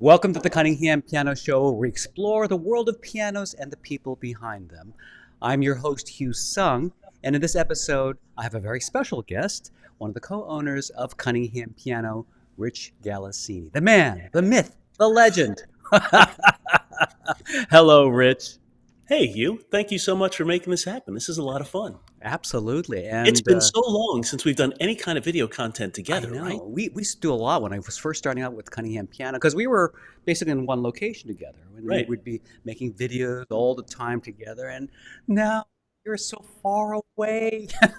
Welcome to the Cunningham Piano Show, where we explore the world of pianos and the people behind them. I'm your host, Hugh Sung, and in this episode, I have a very special guest, one of the co-owners of Cunningham Piano, Rich Galassini. The man, the myth, the legend. Hello, Rich. Hey, Hugh. Thank you so much for making this happen. This is a lot of fun. Absolutely. It's And been so long since we've done any kind of video content I together, right? know. We used to do a lot when I was first starting out with Cunningham Piano because we were basically in one location together. And we Right. would be making videos all the time together. And now you're so far away. I'm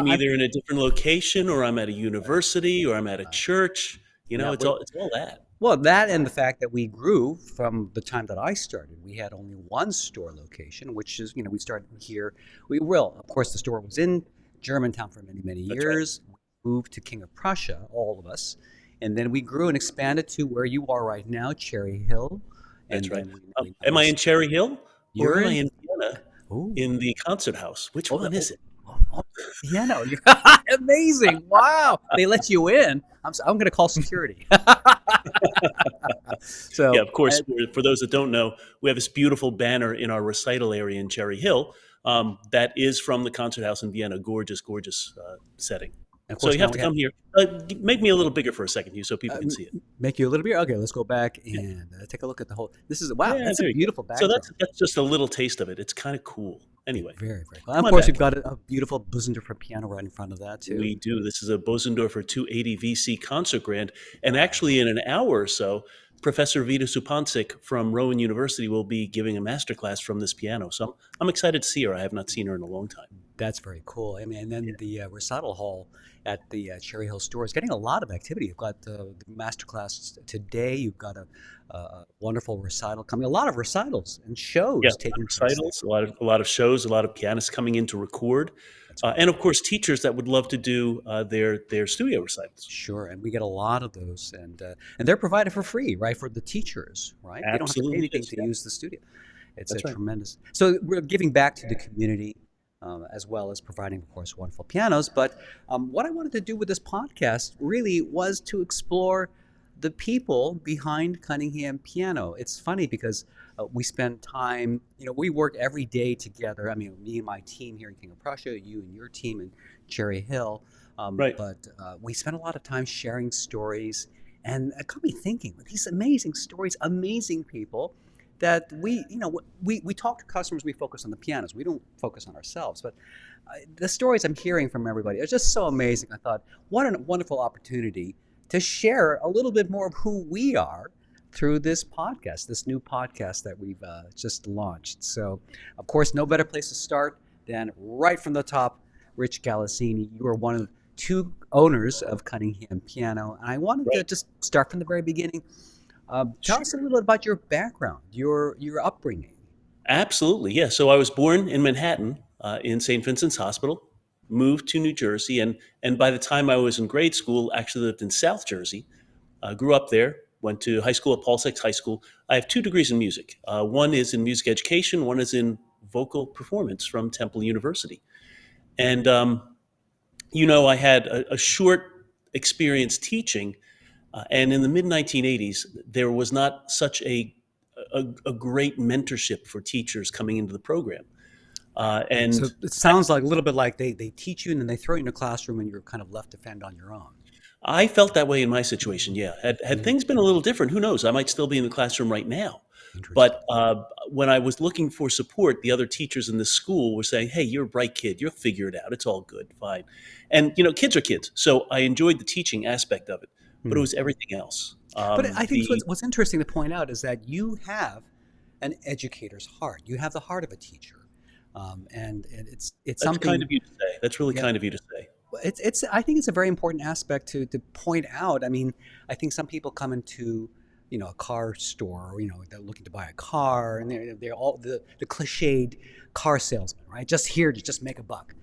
I'm, either in a different location or I'm at a university or I'm at a uh, church. yeah, It's all that. well, that and the fact that we grew from the time that I started. We had only one store location, which is, we started here. Of course, the store was in Germantown for many, many That's right. years. We moved to King of Prussia, all of us. And then we grew and expanded to where you are right now, Cherry Hill. That's And right. then we Am I in Cherry Hill or you're am I in, in Vienna oh, in the concert house? Which oh, one is it? oh, piano. You're amazing. Wow. They let you in. I'm going to call security. Yeah, So, of course. For those that don't know, we have this beautiful banner in our recital area in Cherry Hill that is from the concert house in Vienna. Gorgeous, gorgeous setting. of So course, you now have to we have come here. Make me a little bigger for a second, Hugh, so people can see it. make you a little bit. Okay, let's go back Yeah. and take a look at the whole. This is wow. Yeah, That's a there you go. beautiful So backdrop. that's just a little taste of it. It's kind of cool. Yeah, Anyway, very, very cool. And come of on course, we've back. got a beautiful Busendorfer piano right in front of that too. We do. This is a Bosendorfer 280 VC concert grand, and actually in an hour or so, Professor Vita Supancic from Rowan University will be giving a masterclass from this piano. So I'm excited to see her. I have not seen her in a long time. That's very cool. I mean, and Yeah, then the recital hall at the Cherry Hill store is getting a lot of activity. You've got the master class today. You've got a wonderful recital coming. A lot of recitals and yeah. shows A lot of taking place there. recitals, a lot of shows, a lot of pianists coming in to record, That's right. and of course teachers that would love to do their studio recitals. Sure, and we get a lot of those, and they're provided for free, right, for the teachers, right? They don't have to pay Absolutely, anything yes, to yeah, use the studio. It's a that's right. tremendous. So we're giving back to the community, as well as providing, of course, wonderful pianos. But what I wanted to do with this podcast really was to explore the people behind Cunningham Piano. It's funny because we spend time, we work every day together. I mean, me and my team here in King of Prussia, you and your team in Cherry Hill. Right. But we spend a lot of time sharing stories, and it got me thinking with these amazing stories, amazing people that we talk to customers. We focus on the pianos. We don't focus on ourselves. But the stories I'm hearing from everybody are just so amazing. I thought, what a wonderful opportunity to share a little bit more of who we are through this podcast, this new podcast that we've just launched. So, of course, no better place to start than right from the top. Rich Galassini, you are one of two owners of Cunningham Piano, and I wanted to Right. just start from the very beginning. Tell us a Sure. little bit about your background, your upbringing. Absolutely, yeah. So I was born in Manhattan, in St. Vincent's Hospital, moved to New Jersey, and by the time I was in grade school, actually lived in South Jersey. Grew up there. Went to high school at Paul Sachs High School. I have two degrees in music. One is in music education. One is in vocal performance from Temple University. And I had a short experience teaching, and in the mid 1980s, there was not such a great mentorship for teachers coming into the program. So And it sounds like a little bit like they teach you and then they throw you in a classroom and you're kind of left to fend on your own. I felt that way in my situation. Yeah, had Mhm. things been a little different, who knows? I might still be in the classroom right now. Interesting. But when I was looking for support, the other teachers in the school were saying, "Hey, you're a bright kid. You'll figure it out. It's all good, fine." And kids are kids, so I enjoyed the teaching aspect of it, but it Hmm. was everything else. But I think The what's interesting to point out is that you have an educator's heart. You have the heart of a teacher, and it's That's kind something. of you to say. That's really Yeah, kind of you to say. it's I think it's a very important aspect to point out. I mean, I think some people come into a car store, or, they're looking to buy a car, and they're all the cliched car salesman, right? Just here to just make a buck.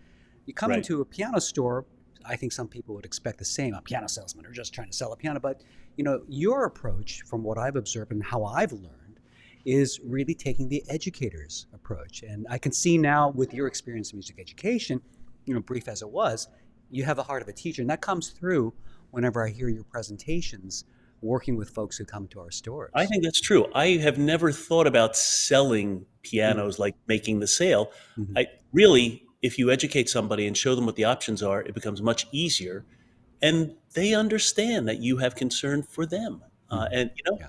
You come Right. into a piano store, I think some people would expect the same. A piano salesman are just trying to sell a piano, but your approach, from what I've observed and how I've learned, is really taking the educator's approach. And I can see now with your experience in music education, brief as it was, you have the heart of a teacher, and that comes through whenever I hear your presentations working with folks who come to our I stores. think that's true. I have never thought about selling Mm, pianos, like making the sale. mhm, I really, if you educate somebody and show them what the options are, it becomes much easier, and they understand that you have concern for them. mhm. And Yeah.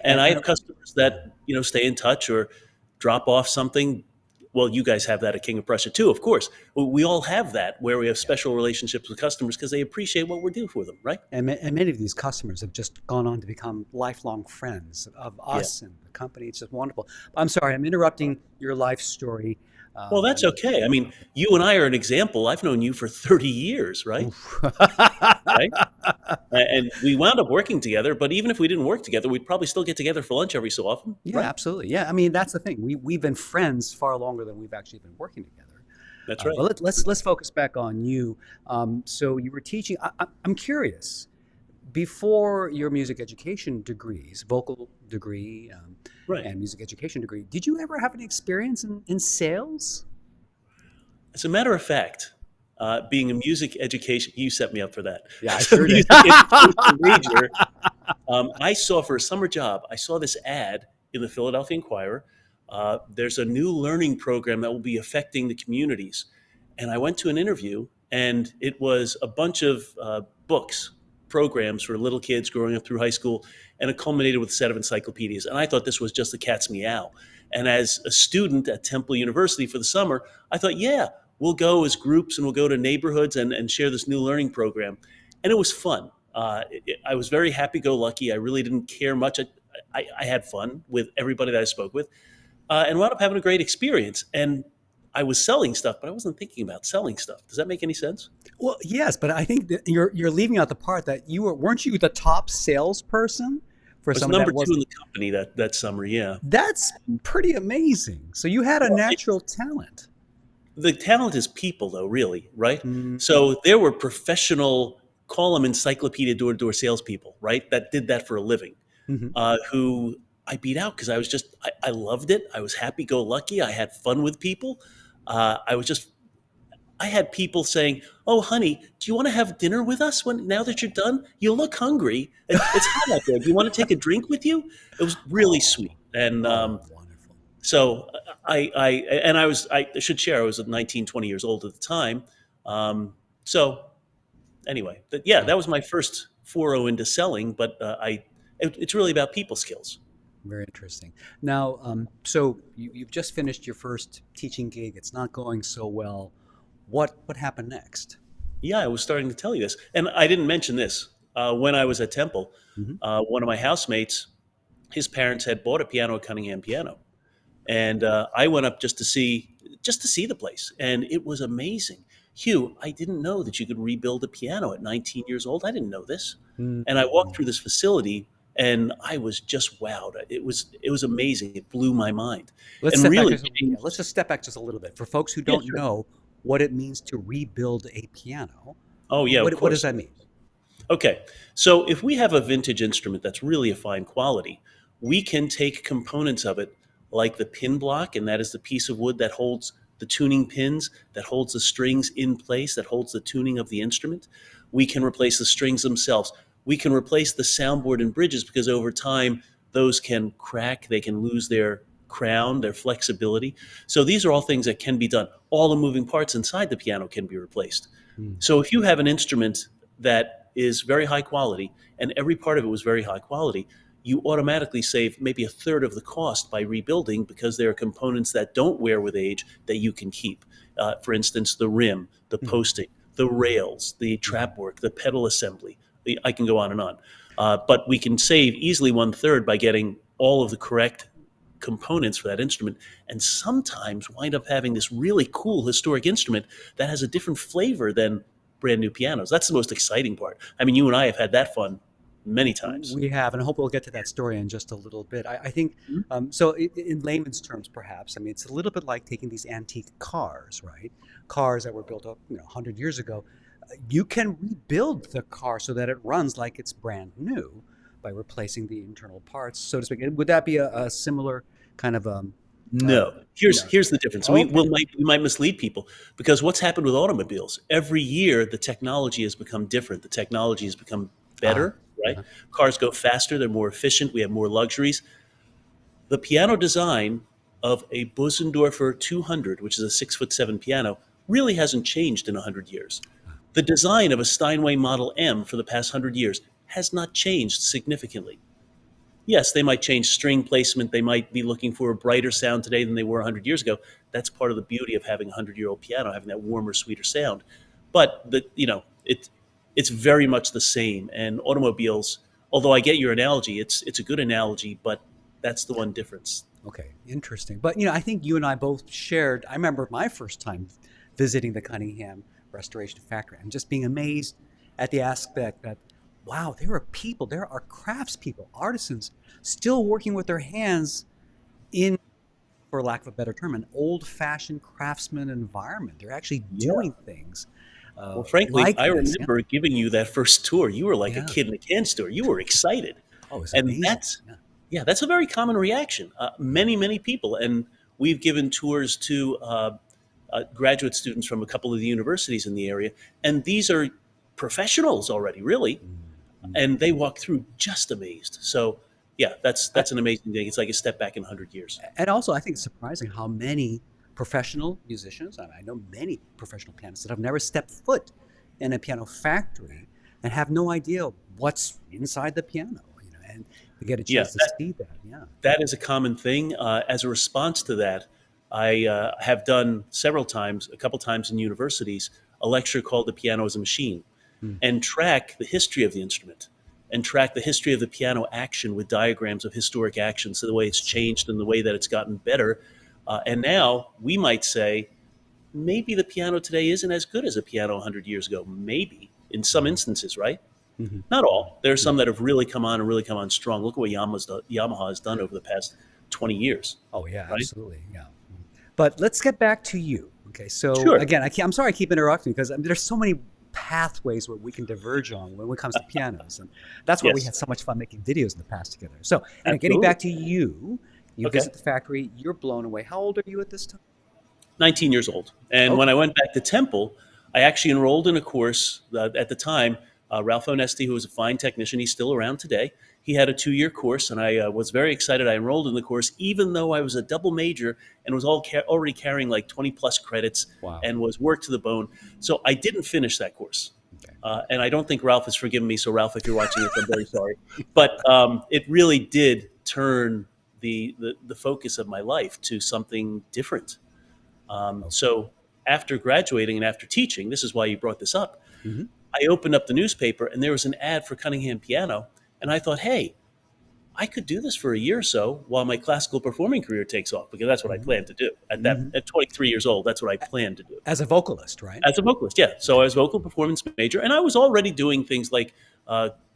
and I And have customers that stay in touch or drop off something. Well, you guys have that at King of Prussia too, of course. We all have that where we have yeah. special relationships with customers because they appreciate what we're doing for them, right? And many of these customers have just gone on to become lifelong friends of Yeah. us and the company. It's just wonderful. I'm sorry, I'm interrupting your life story. Well, that's Um, okay. I mean, you and I are an example. I've known you for 30 years, right? oof. Right? And we wound up working together, but even if we didn't work together, we'd probably still get together for lunch every so often, Yeah, right? absolutely. Yeah, I mean that's the thing. We've been friends far longer than we've actually been working together. That's But right. let's focus back on you. So you were teaching. I'm curious. Before your music education degrees, vocal degree, Right. and music education degree, did you ever have any experience in sales? As a matter of fact, being a music education, you set me up for that. Yeah, I So, sure did. music education major, I saw for a summer job, I saw this ad in the Philadelphia Inquirer. There's a new learning program that will be affecting the communities. And I went to an interview, and it was a bunch of books, programs for little kids growing up through high school, and it culminated with a set of encyclopedias. And I thought this was just the cat's meow. And as a student at Temple University for the summer, I thought, yeah, we'll go as groups and we'll go to neighborhoods and share this new learning program. And it was fun. I was very happy-go-lucky. I really didn't care much. I had fun with everybody that I spoke with, and wound up having a great experience. And I was selling stuff, but I wasn't thinking about selling stuff. Does that make any sense? Well, yes, but I think that you're leaving out the part that weren't you the top salesperson for I was someone that number two was. in the company that summer. Yeah. That's pretty amazing. So you had a Well, natural talent. the talent is people, though, really, right? Mm, So there were professional, call them encyclopedia door-to-door salespeople, right? That did that for a living, mhm. who I beat out because I loved it. I was happy-go-lucky. I had fun with people. I was just I had people saying, "Oh, honey, do you want to have dinner with us now that you're done? You look hungry. It's hot out there. Do you want to take a drink with you?" It was really Oh, sweet, and oh, wonderful. so I should share I was 19, 20 years old at the time. So anyway, yeah, Oh, that was my first foray into selling, but it's really about people skills. very interesting. Now, so you've just finished your first teaching gig. It's not going so well. What happened next? Yeah, I was starting to tell you this, and I didn't mention this when I was at Temple. Hmm. One of my housemates, his parents had bought a piano at Cunningham Piano, and I went up just to see the place, and it was amazing. Hugh, I didn't know that you could rebuild a piano at 19 years old. I didn't know this, and I walked through this facility, and I was just wowed. It was amazing. It blew my mind, Let's and step back really just yeah, let's changed. just step back just a little bit for folks who Yeah, don't sure. know what it means to rebuild a piano. Oh yeah, of What does course. that mean? Okay, so if we have a vintage instrument that's really a fine quality, we can take components of it, like the pin block, and that is the piece of wood that holds the tuning pins, that holds the strings in place, that holds the tuning of the instrument. We can replace the strings themselves. We can replace the soundboard and bridges because over time those can crack, they can lose their crown, their flexibility. So these are all things that can be done. All the moving parts inside the piano can be replaced. Mm. So if you have an instrument that is very high quality and every part of it was very high quality, you automatically save maybe a third of the cost by rebuilding because there are components that don't wear with age that you can keep. For instance, the rim, the Mhm. posting, the rails, the Mhm. trap work, the pedal assembly. I can go on and on. But we can save easily one third by getting all of the correct components for that instrument, and sometimes wind up having this really cool historic instrument that has a different flavor than brand new pianos. That's the most exciting part. I mean, you and I have had that fun many times. We have, and I hope we'll get to that story in just a little bit. I think, Mhm. so in layman's terms, perhaps, I mean, it's a little bit like taking these antique cars, right? Cars that were built up, 100 years ago. You can rebuild the car so that it runs like it's brand new by replacing the internal parts, so to speak. Would that be a similar kind of uh, No. Here's no? here's the difference. We Okay. will might we might mislead people because what's happened with automobiles? Every year the technology has become different. The technology has become Ah, better, right? Uh-huh. Cars go faster, they're more efficient, we have more luxuries. The piano design of a Bosendorfer 200, which is a 6'7" piano, really hasn't changed in 100 years. The design of a Steinway Model M for the past 100 years has not changed significantly. Yes, they might change string placement. They might be looking for a brighter sound today than they were 100 years ago. That's part of the beauty of having a 100-year-old piano, having that warmer, sweeter sound. But it's very much the same. And automobiles, although I get your analogy, it's a good analogy, but that's the one difference. Okay, interesting. But I think you and I both shared. I remember my first time visiting the Cunningham Restoration Factory and just being amazed at the aspect that, wow, there are people, there are craftspeople, artisans, still working with their hands in, for lack of a better term, an old-fashioned craftsman environment. They're actually Yeah. doing things Well, frankly, like I this. Yeah, remember giving you that first tour. You were like a yeah. kid in a candy store. You were excited. Oh, it's And amazing. Yeah. yeah, that's a very common reaction. Many people, and we've given tours to graduate students from a couple of the universities in the area, and these are professionals already, really, Mm-hmm. and they walk through just amazed. So, yeah, that's an amazing thing. It's like a step back in 100 years. And also, I think it's surprising how many professional musicians, and I know many professional pianists that have never stepped foot in a piano factory and have no idea what's inside the piano, and they get a Yeah, chance to see that. Yeah. that is a common thing. As a response to that, I have done several times, a couple times in universities, a lecture called "The Piano as a Machine," Hmm. and track the history of the instrument and track the history of the piano action with diagrams of historic actions, so the way it's changed and the way that it's gotten better. And now we might say maybe the piano today isn't as good as a piano 100 years ago. Maybe in some Hmm. instances, right? Hmm. Not all. There are Hmm. some that have really come on and really come on strong. Look at what Yamaha has done over the past 20 years, Oh, yeah, right? absolutely. Yeah. But let's get back to you. Okay. So, Sure. again, I'm sorry I keep interrupting because there's so many pathways where we can diverge on when it comes to pianos. And that's why we Yes, had so much fun making videos in the past together. So, and getting absolutely. back to you, you Okay. visit the factory, you're blown away. How old are you at this time? 19 years old. And when Okay. I went back to Temple, I actually enrolled in a course at the time. Ralph Onesti, who was a fine technician, he's still around today. He had a 2-year course, and I was very excited. I enrolled in the course, even though I was a double major and was already carrying like 20 plus credits Wow. and was worked to the bone. So I didn't finish that course. Okay. And I don't think Ralph has forgiven me. So, Ralph, if you're watching this, I'm very sorry. But it really did turn the focus of my life to something different. Okay. So after graduating and after teaching, this is why you brought this up. Hmm. I opened up the newspaper and there was an ad for Cunningham Piano, and I thought, hey, I could do this for a year or so while my classical performing career takes off, because that's what I Hmm. plan to do. Hmm. At 23 years old, that's what I plan to do As a vocalist, right? as a vocalist. Yeah, so Okay. I was vocal performance major, and I was already doing things like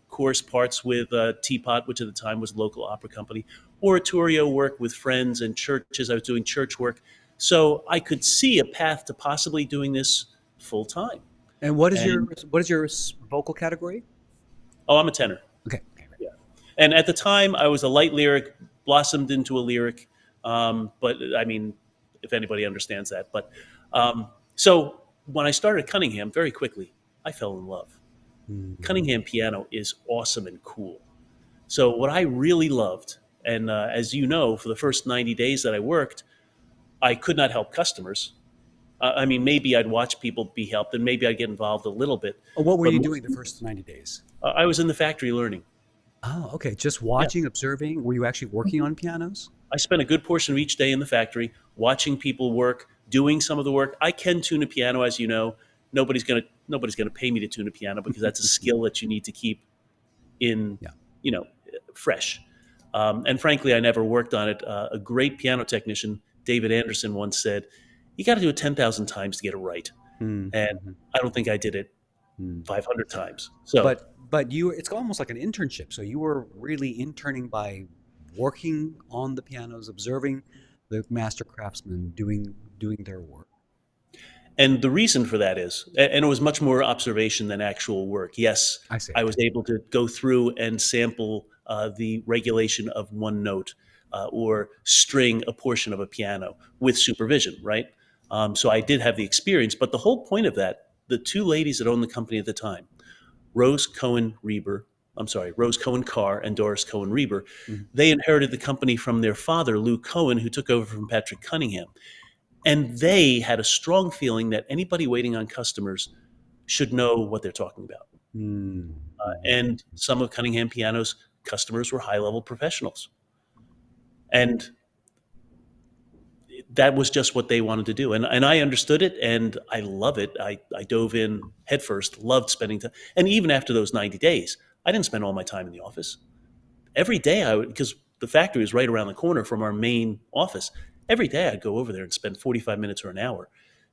chorus parts with Teapot, which at the time was a local opera company, oratorio work with friends and churches. I was doing church work, so I could see a path to possibly doing this full time. And And what is your vocal category? oh, I'm a tenor. Okay. Okay. Right. Yeah, and at the time I was a light lyric, blossomed into a lyric. But I mean, if anybody understands that, but so when I started Cunningham, very quickly I fell in love. Mhm. Cunningham Piano is awesome and cool. So what I really loved, and as you know, for the first 90 days that I worked, I could not help customers. I mean, maybe I'd watch people be helped, and maybe I'd get involved a little bit, Oh, what were but you doing the first 90 days? I was in the factory learning. Oh, okay. Just Yeah, watching, observing. Were you actually working on pianos? I spent a good portion of each day in the factory watching people work, doing some of the work. I can tune a piano, as you know. Nobody's gonna pay me to tune a piano because that's a skill that you need to keep in, Yeah. you know, fresh. And frankly, I never worked on it. A great piano technician, David Anderson, once said, "You got to do it 10,000 times to get it right." And Mm-hmm. I don't think I did it Mm. 500 times. So But it's almost like an internship. So you were really interning by working on the pianos, observing the master craftsmen doing their work. And the reason for that is, and it was much more observation than actual work. Yes, I see. I Okay. was able to go through and sample the regulation of one note or string a portion of a piano with supervision, right? So I did have the experience. But the whole point of that, the two ladies that owned the company at the time, Rose Cohen Reber I'm sorry, Rose Cohen Carr and Doris Cohen Reber, Mhm. they inherited the company from their father, Lou Cohen, who took over from Patrick Cunningham. And they had a strong feeling that anybody waiting on customers should know what they're talking about. Mm, mhm. And some of Cunningham Piano's customers were high level professionals. And that was just what they wanted to do. And I understood it and I love it. I dove in headfirst, loved spending time. And even after those 90 days, I didn't spend all my time in the office. Every day I would, because the factory was right around the corner from our main office. Every day I'd go over there and spend 45 minutes or an hour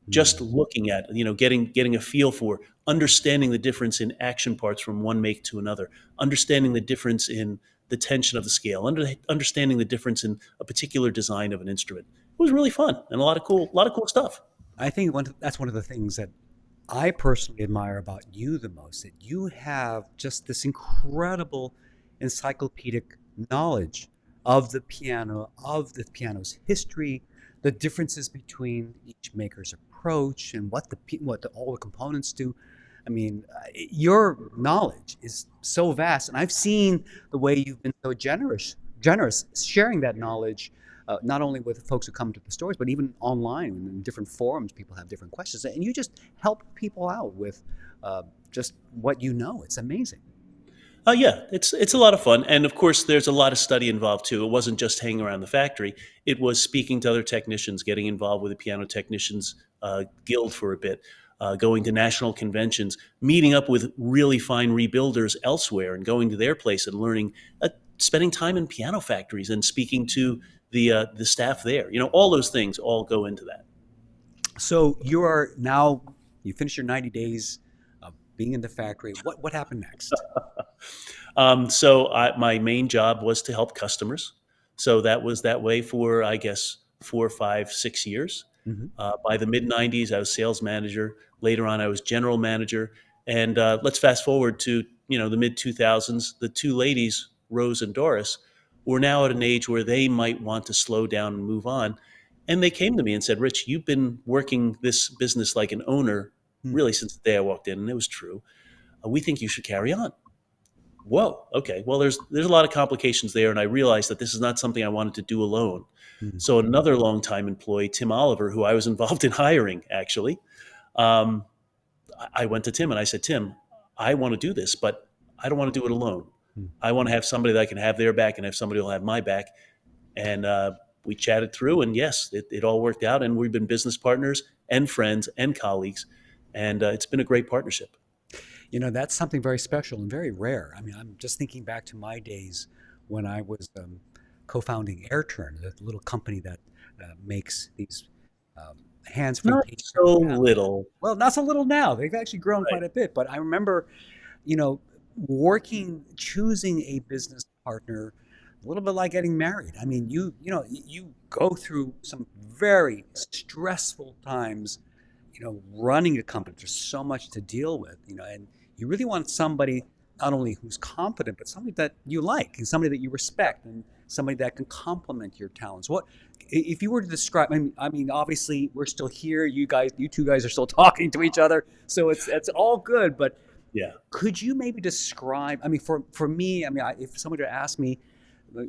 just Mm. looking at, getting a feel for understanding the difference in action parts from one make to another, understanding the difference in the tension of the scale, understanding the difference in a particular design of an instrument. It was really fun and a lot of cool stuff. I think that's one of the things that I personally admire about you the most, that you have just this incredible encyclopedic knowledge of the piano's history, the differences between each maker's approach, and all the components do. I mean, your knowledge is so vast, and I've seen the way you've been so generous sharing that knowledge, not only with folks who come to the stores, but even online in different forums. People have different questions, and you just help people out with just what you know. It's amazing. Yeah, it's a lot of fun, and of course, there's a lot of study involved too. It wasn't just hanging around the factory; it was speaking to other technicians, getting involved with the piano technicians guild for a bit, going to national conventions, meeting up with really fine rebuilders elsewhere, and going to their place and learning, spending time in piano factories and speaking to the staff there. All those things all go into that. So you finished your 90 days of being in the factory. What happened next? My main job was to help customers. So that was that way for, I guess, 4, 5, 6 years. Hmm. By the mid 90s, I was sales manager. Later on, I was general manager. And let's fast forward to the mid 2000s. The two ladies, Rose and Doris, were now at an age where they might want to slow down and move on. And they came to me and said, "Rich, you've been working this business like an owner really since the day I walked in," and it was true. "We think you should carry on." Whoa, okay. Well, there's a lot of complications there, and I realized that this is not something I wanted to do alone. Hmm. So another longtime employee, Tim Oliver, who I was involved in hiring, actually, um, I went to Tim and I said, "Tim, I want to do this, but I don't want to do it alone. I want to have somebody that I can have their back and have somebody who'll have my back." And we chatted through, and yes, it all worked out, and we've been business partners and friends and colleagues, and it's been a great partnership. That's something very special and very rare. I mean, I'm just thinking back to my days when I was co-founding AirTurn, the little company that makes these hands-free Not page turn so pianos. little. Well, not so little now. They've actually grown Right. quite a bit. But I remember, you know, choosing a business partner, a little bit like getting married. I mean, you go through some very stressful times, running a company. There's so much to deal with, and you really want somebody not only who's competent, but somebody that you like and somebody that you respect and somebody that can complement your talents. If you were to describe? I mean, obviously we're still here. You two guys are still talking to each other, so it's all good. But Yeah. could you maybe describe? I mean, for me, I mean, if somebody were to ask me,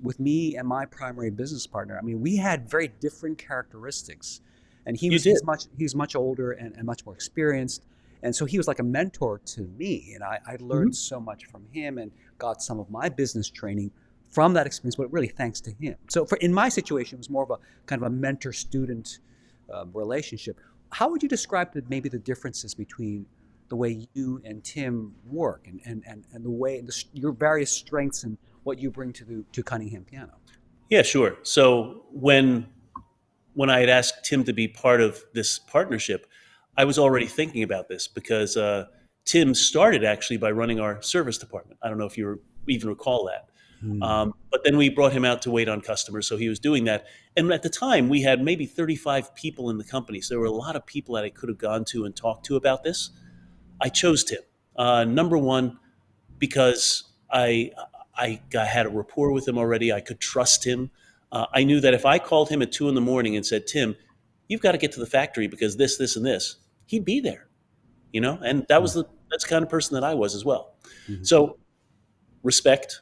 with me and my primary business partner, I mean, we had very different characteristics, and You did. he's much older and much more experienced, and so he was like a mentor to me, and I learned Mhm. so much from him and got some of my business training from that experience, but really thanks to him. So in my situation, it was more of a kind of a mentor-student relationship. How would you describe maybe the differences between the way you and Tim work and the way your various strengths and what you bring to Cunningham Piano? Yeah, sure. So when I had asked Tim to be part of this partnership, I was already thinking about this because Tim started actually by running our service department. I don't know if you even recall that. Hmm. But then we brought him out to wait on customers, so he was doing that. And at the time, we had maybe 35 people in the company, so there were a lot of people that I could have gone to and talked to about this. I chose Tim. Number one, because I had a rapport with him already. I could trust him. I knew that if I called him at 2 in the morning and said, "Tim, you've got to get to the factory because this, and this," he'd be there. And that's the kind of person that I was as well. Hmm. So respect,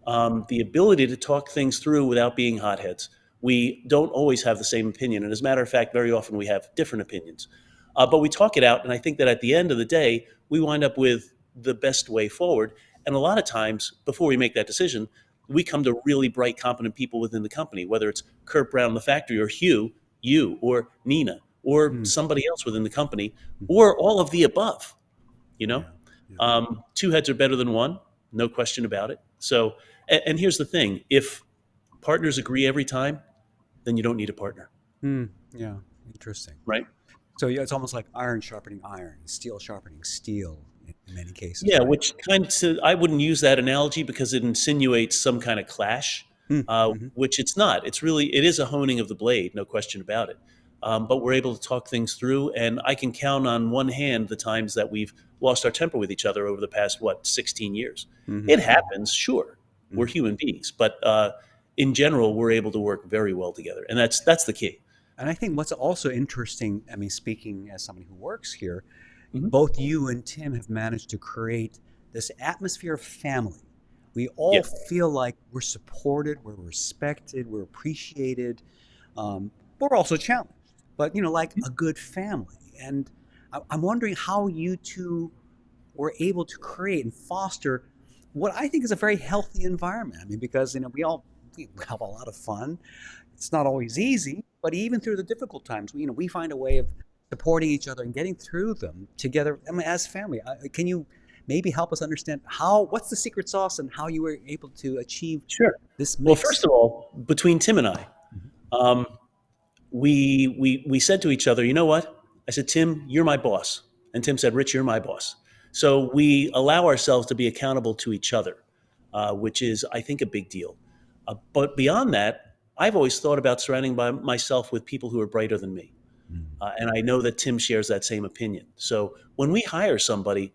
the ability to talk things through without being hotheads. We don't always have the same opinion. And as a matter of fact, very often we have different opinions. But we talk it out. And I think that at the end of the day, we wind up with the best way forward. And a lot of times, before we make that decision, we come to really bright, competent people within the company, whether it's Kurt Brown in the factory or Hugh, you, or Nina, or Mm. somebody else within the company, Mhm. or all of the above. You know, Yeah. Yeah. two heads are better than one, no question about it. So, and here's the thing: if partners agree every time, then you don't need a partner, Mm. Yeah. Interesting. right? So yeah, it's almost like iron sharpening iron, steel sharpening steel in many cases, Yeah, right? which kind of, I wouldn't use that analogy because it insinuates some kind of clash, Mm. Hmm. which it's not. It's really, it is a honing of the blade, no question about it. But we're able to talk things through, and I can count on one hand the times that we've lost our temper with each other over the past, what, 16 years. Hmm. It happens, sure. We're Hmm. human beings, but in general, we're able to work very well together, and that's the key. And I think what's also interesting, I mean, speaking as somebody who works here, Mhm. both you and Tim have managed to create this atmosphere of family. We all Yeah. feel like we're supported, we're respected, we're appreciated. We're also challenged, but like a good family. And I'm wondering how you two were able to create and foster what I think is a very healthy environment. I mean, because we have a lot of fun. It's not always easy, but even through the difficult times, we find a way of supporting each other and getting through them together. I mean, as family, can you maybe help us understand what's the secret sauce and how you were able to achieve Sure. this Well, first mix? of all, between Tim and I, Mhm. um, we said to each other, you know what? I said, Tim, you're my boss, and Tim said, Rich, you're my boss. So we allow ourselves to be accountable to each other, which is, I think, a big deal. But beyond that, I've always thought about surrounding myself with people who are brighter than me, Mm. and I know that Tim shares that same opinion. So when we hire somebody,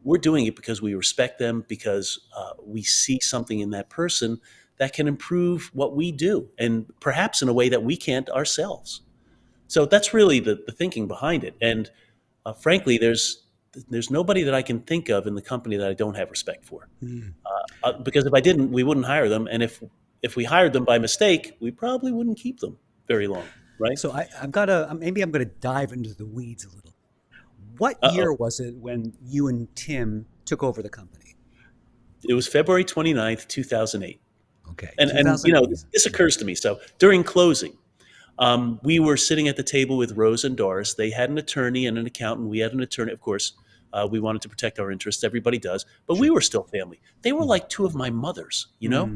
we're doing it because we respect them, because we see something in that person that can improve what we do, and perhaps in a way that we can't ourselves. So that's really the thinking behind it. And frankly, there's nobody that I can think of in the company that I don't have respect for. Mm. Because if I didn't, we wouldn't hire them. And if we hired them by mistake, we probably wouldn't keep them very long, right? So I've got to maybe I'm going to dive into the weeds a little. What Uh oh. year was it when you and Tim took over the company? It was February 29th, 2008. Okay, And you know, 2008. this occurs to me. So during closing, we were sitting at the table with Rose and Doris. They had an attorney and an accountant. We had an attorney, of course. We wanted to protect our interests. Everybody does, but we Sure. were still family. They were Mm. like two of my mothers, you know.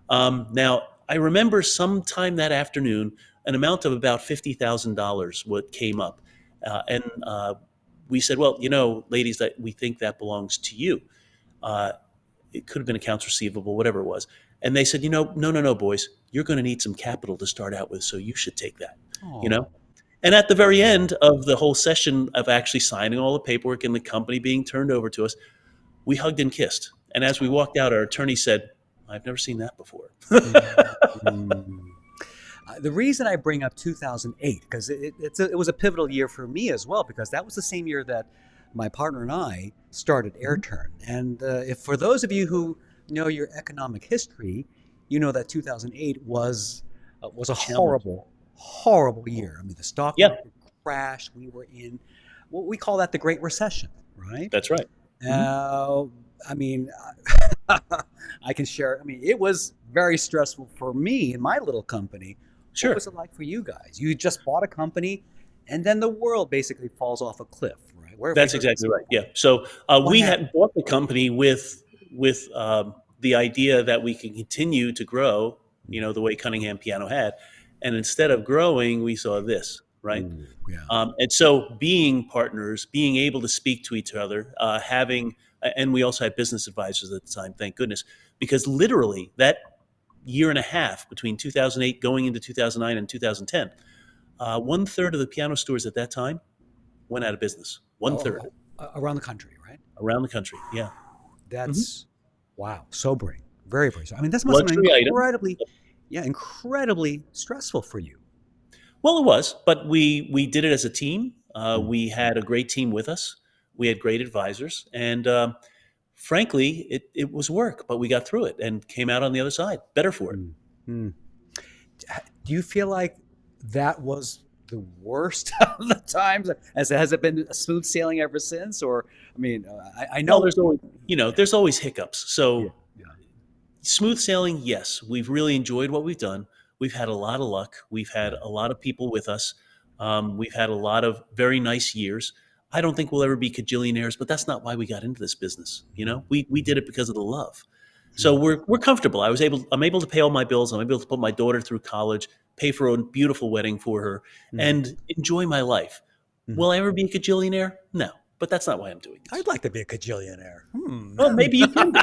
Mm. Now I remember sometime that afternoon, an amount of about $50,000 what came up, and we said, "Well, you know, ladies, that we think that belongs to you." Uh, it could have been accounts receivable, whatever it was. And they said, you know, no, no, no, boys, you're going to need some capital to start out with, so you should take that, you know? Oh. And at the very end of the whole session of actually signing all the paperwork and the company being turned over to us, we hugged and kissed. And as we walked out, our attorney said, I've never seen that before. Mm. The reason I bring up 2008 because it was a pivotal year for me as well because that was the same year that my partner and I started AirTurn. And if for those of you who know your economic history, you know that 2008 was a Challenge. horrible, horrible year. I mean, the stock Yeah, market crashed. We were in what we call that the Great Recession, right? that's right. Mhm. Uh, I mean, I can share. I mean, it was very stressful for me in my little company. What Sure. was it like for you guys? You just bought a company, and then the world basically falls off a cliff, right? Where have we That's heard this exactly right. before? Yeah. So What we happened? had bought the company with the idea that we could continue to grow, you know, the way Cunningham Piano had, and instead of growing, we saw this, right? Ooh, yeah. And so being partners, being able to speak to each other, having, and we also had business advisors at the time, thank goodness, because literally that year and a half between 2008 going into 2009 and 2010, one third of the piano stores at that time went out of business. One third Oh, around the country, right? around the country. Yeah. Hmm. That's wow, sobering. Very, very. I mean, this must have been Luxury item. incredibly, yeah, incredibly stressful for you. Well, it was, but we did it as a team. Mm. We had a great team with us. We had great advisors, and frankly, it was work, but we got through it and came out on the other side better for it. Mm. Mm. Do you feel like that was the worst of the times? Has it been smooth sailing ever since? Or, I mean, I Well, know. there's always hiccups. Yeah, So yeah. smooth sailing, yes, we've really enjoyed what we've done. We've had a lot of luck. We've had Yeah. a lot of people with us. We've had a lot of very nice years. I don't think we'll ever be cajillionaires, but that's not why we got into this business. Mhm. We did it because of the love. So Mm. we're comfortable. I'm able to pay all my bills. I'm able to put my daughter through college, pay for a beautiful wedding for her, Mhm. and enjoy my life. Mhm. Will I ever be a cajillionaire? No, but that's not why I'm doing this. I'd like to be a cajillionaire. Hmm. Well, maybe you can be.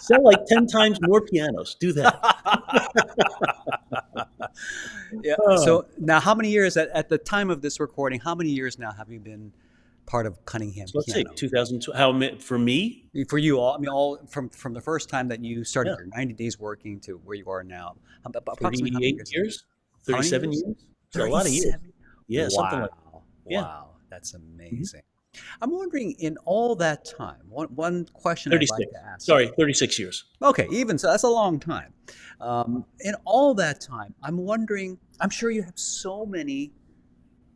Sell like 10 times more pianos. Do that. Yeah. Oh, So now, how many years at the time of this recording? How many years now have you been part of Cunningham so let's see, Piano? 2002. For me? For you all, I mean, all from the first time that you started Yeah, your 90 days working to where you are now, approximately how many 38 years? years, How many 37 years? years. So a lot of years. 37. Yeah, something like Wow. that. Yeah. Wow. That's Mhm. amazing. I'm wondering, in all that time, one question I'd like 36. to ask you. Sorry, 36 years. Okay, even so, that's a long time. In all that time, I'm wondering, I'm sure you have so many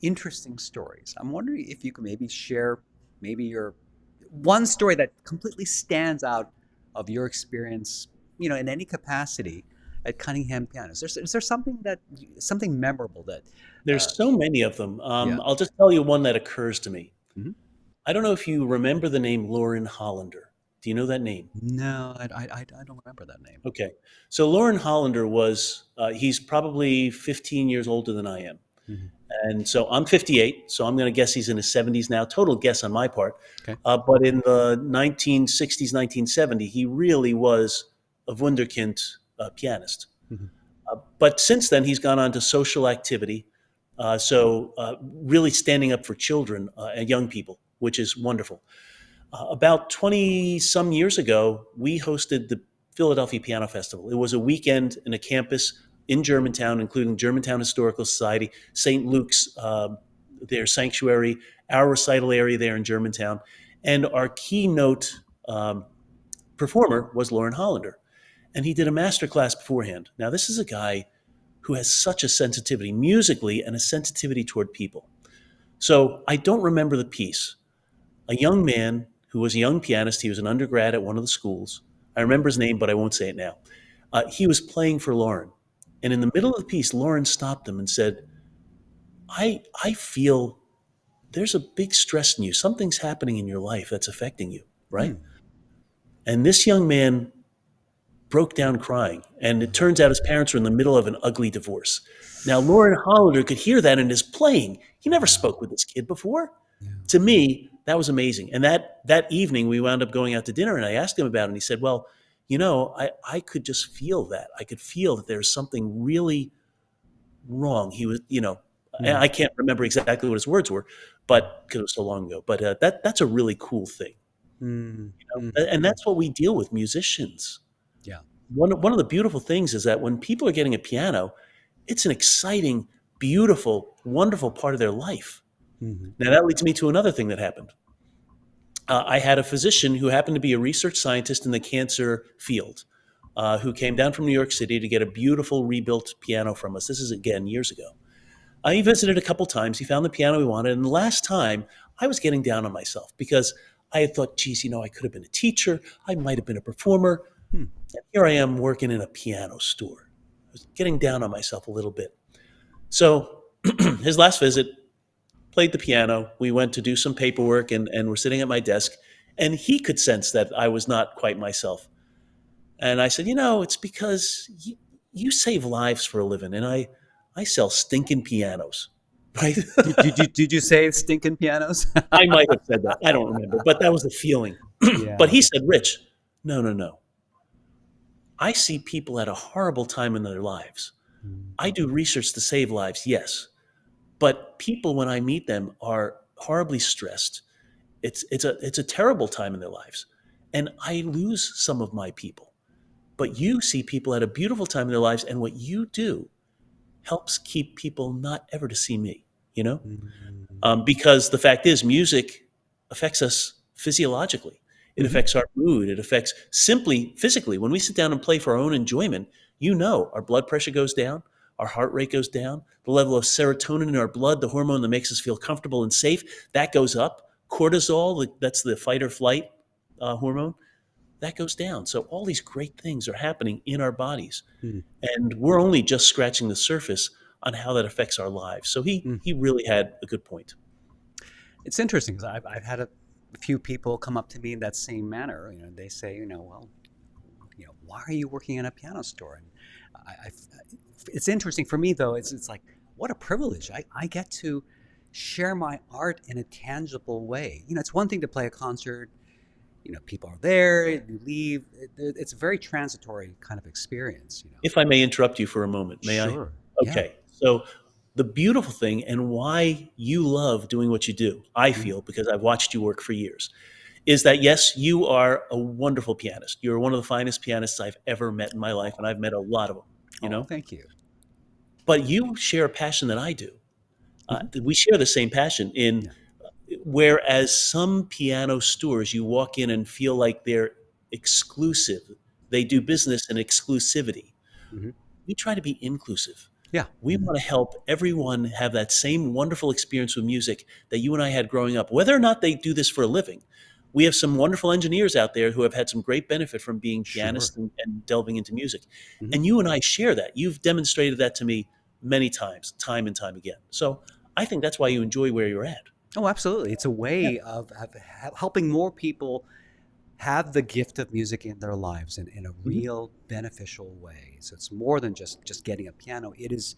interesting stories. I'm wondering if you could maybe share maybe your one story that completely stands out of your experience, in any capacity at Cunningham Piano. Is there something memorable that, uh, There's so many of them. yeah. I'll just tell you one that occurs to me. Mhm. I don't know if you remember the name Lauren Hollander. Do you know that name? No, I don't remember that name. Okay. So Lauren Hollander he's probably 15 years older than I am. Mhm. And so I'm 58, so I'm going to guess he's in his 70s now. Total guess on my part. Okay. But in the 1960s, 1970s, he really was a wunderkind pianist. Mhm. But since then, he's gone on to social activity. Really standing up for children and young people, which is wonderful. About 20 some years ago, we hosted the Philadelphia Piano Festival. It was a weekend in a campus in Germantown, including Germantown Historical Society, St. Luke's, their sanctuary, our recital area there in Germantown. And our keynote performer was Lauren Hollander. And he did a master class beforehand. Now, this is a guy who has such a sensitivity musically and a sensitivity toward people. So I don't remember the piece. A young man who was a young pianist. He was an undergrad at one of the schools. I remember his name, but I won't say it now. He was playing for Lauren. And in the middle of the piece, Lauren stopped him and said, I feel there's a big stress in you. Something's happening in your life that's affecting you, right? Hmm. And this young man broke down crying. And it turns out his parents were in the middle of an ugly divorce. Now, Lauren Hollander could hear that in his playing. He never Wow. spoke with this kid before. Yeah. To me, that was amazing. And that evening, we wound up going out to dinner, and I asked him about it, and he said, "Well, I could just feel that. I could feel that there's something really wrong." He was, and Hmm. I can't remember exactly what his words were, but because it was so long ago. But that's a really cool thing, Hmm. Hmm. and that's what we deal with musicians. Yeah. One of the beautiful things is that when people are getting a piano, it's an exciting, beautiful, wonderful part of their life. Hmm. Now that leads me to another thing that happened. I had a physician who happened to be a research scientist in the cancer field, who came down from New York City to get a beautiful rebuilt piano from us. This is again years ago. He visited a couple times. He found the piano he wanted, and the last time I was getting down on myself because I had thought, geez, I could have been a teacher. I might have been a performer. Hmm. And here I am working in a piano store. I was getting down on myself a little bit. So his last visit, played the piano. We went to do some paperwork and we're sitting at my desk. And he could sense that I was not quite myself. And I said, it's because you save lives for a living. And I sell stinking pianos. Right? Did you say stinking pianos? I might have said that. I don't remember. But that was the feeling. But Yeah. he said, Rich, no, no, no. I see people at a horrible time in their lives. Mm. I do research to save lives, yes. But people, when I meet them, are horribly stressed. It's a terrible time in their lives, and I lose some of my people. But you see people at a beautiful time in their lives, and what you do helps keep people not ever to see me. You know, Mm. because the fact is, music affects us physiologically. It affects our mood. It affects simply physically. When we sit down and play for our own enjoyment, our blood pressure goes down, our heart rate goes down, the level of serotonin in our blood, the hormone that makes us feel comfortable and safe, that goes up. Cortisol, that's the fight or flight hormone, that goes down. So all these great things are happening in our bodies. Mm. And we're only just scratching the surface on how that affects our lives. So Mm. he really had a good point. It's interesting because I've had a few people come up to me in that same manner. They say, well, why are you working in a piano store? And I it's interesting for me though. It's like what a privilege. I get to share my art in a tangible way. It's one thing to play a concert. People are there, you leave. It's a very transitory kind of experience. If I may interrupt you for a moment, may I? Sure. Yeah. Okay. So the beautiful thing and why you love doing what you do, I Mhm. feel, because I've watched you work for years, is that yes, you are a wonderful pianist. You're one of the finest pianists I've ever met in my life, and Oh, I've met a lot of them, oh, thank you. But you share a passion that I do. Hmm. We share the same passion in Yeah. whereas some piano stores you walk in and feel like they're exclusive. They do business in exclusivity. Hmm. We try to be inclusive. Yeah. We Hmm. want to help everyone have that same wonderful experience with music that you and I had growing up, whether or not they do this for a living. We have some wonderful engineers out there who have had some great benefit from being Sure. pianists and delving into music. Hmm. And you and I share that. You've demonstrated that to me many times, time and time again. So I think that's why you enjoy where you're at. Oh, absolutely. It's a Yeah. way of helping more people have the gift of music in their lives in a Mhm. real beneficial way. So it's more than just getting a piano. It is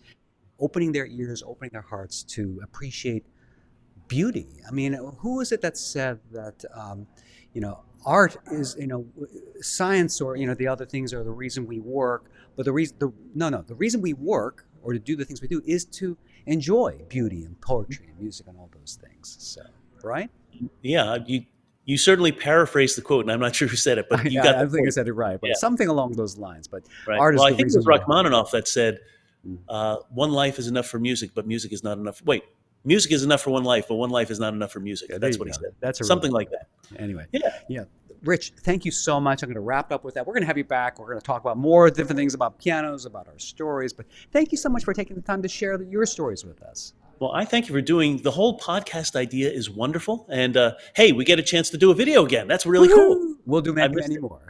opening their ears, opening their hearts to appreciate beauty. I mean, who is it that said that art is science or the other things are the reason we work, but the reason we work or to do the things we do is to enjoy beauty and poetry and music and all those things. So, right? Yeah, you certainly paraphrased the quote, and I'm not sure who said it, but you got I the think I point. said it right, but Yeah, something along those lines. But right. art Well, is I the think it was reason why. Rachmaninoff that said, Mm. "One life is enough for music, but music is not enough." Wait, music is enough for one life, but one life is not enough for music. Yeah, there That's you what he go. said. That's a really Something good like one. that. Anyway, Yeah. yeah. Rich, thank you so much. I'm going to wrap up with that. We're going to have you back. We're going to talk about more different things about pianos, about our stories. But thank you so much for taking the time to share your stories with us. Well, I thank you for doing the whole podcast idea is wonderful, and hey, we get a chance to do a video again. That's really cool. Woohoo! We'll do I many, missed many it. more.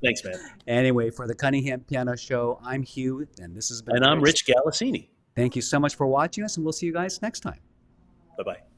Thanks, man. Anyway, for the Cunningham Piano Show, I'm Hugh, and this has been And I'm Rich. Rich Galassini. Thank you so much for watching us, and we'll see you guys next time. Bye bye.